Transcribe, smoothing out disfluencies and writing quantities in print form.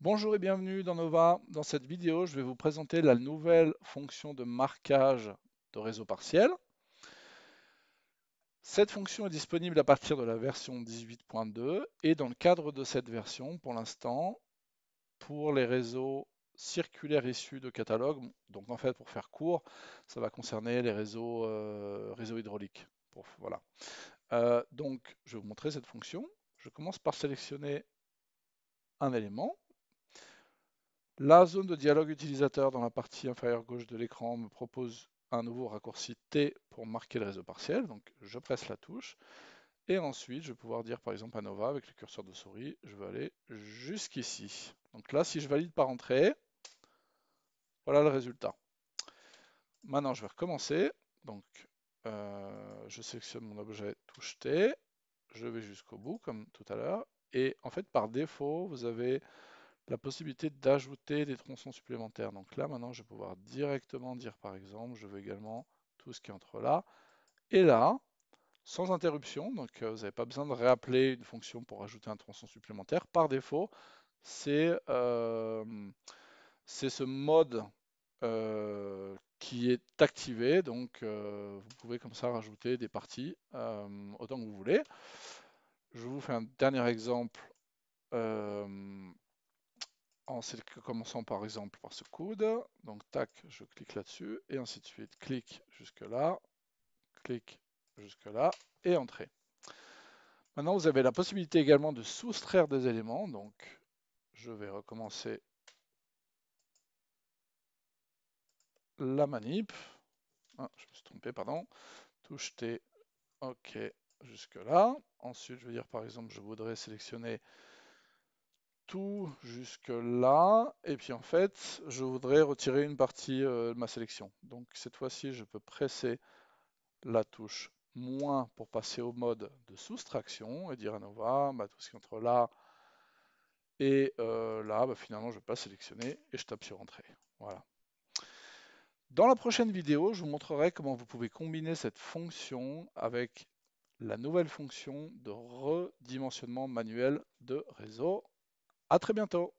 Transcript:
Bonjour et bienvenue dans Nova. Dans cette vidéo, je vais vous présenter la nouvelle fonction de marquage de réseau partiel. Cette fonction est disponible à partir de la version 18.2 et dans le cadre de cette version, pour l'instant, pour les réseaux circulaires issus de catalogue. Donc en fait, pour faire court, ça va concerner les réseaux hydrauliques. Voilà. Donc, je vais vous montrer cette fonction. Je commence par sélectionner un élément. La zone de dialogue utilisateur dans la partie inférieure gauche de l'écran me propose un nouveau raccourci T pour marquer le réseau partiel. Donc je presse la touche et ensuite je vais pouvoir dire par exemple à Nova avec le curseur de souris, je vais aller jusqu'ici. Donc là, si je valide par entrée, voilà le résultat. Maintenant, je vais recommencer. Donc je sélectionne mon objet touche T, je vais jusqu'au bout comme tout à l'heure. Et en fait, par défaut, vous avez la possibilité d'ajouter des tronçons supplémentaires. Donc là, maintenant, je vais pouvoir directement dire, par exemple, je veux également tout ce qui est entre là et là, sans interruption. Donc, vous n'avez pas besoin de réappeler une fonction pour ajouter un tronçon supplémentaire. Par défaut, c'est c'est ce mode qui est activé. Donc, vous pouvez comme ça rajouter des parties autant que vous voulez. Je vous fais un dernier exemple. euh, En commençant par exemple par ce coude. Donc tac, je clique là-dessus et ainsi de suite. Clique jusque là et entrée. Maintenant, vous avez la possibilité également de soustraire des éléments. Donc je vais recommencer la manip. Ah, je me suis trompé, pardon. Touche T, OK, jusque là. Ensuite, je vais dire par exemple, je voudrais sélectionner tout jusque là. Et puis en fait, je voudrais retirer une partie de ma sélection. Donc cette fois-ci, je peux presser la touche moins pour passer au mode de soustraction et dire à Nova, bah, tout ce qui est entre là et là, bah, finalement, je ne vais pas sélectionner et je tape sur Entrée. Voilà. Dans la prochaine vidéo, je vous montrerai comment vous pouvez combiner cette fonction avec la nouvelle fonction de redimensionnement manuel de réseau. À très bientôt!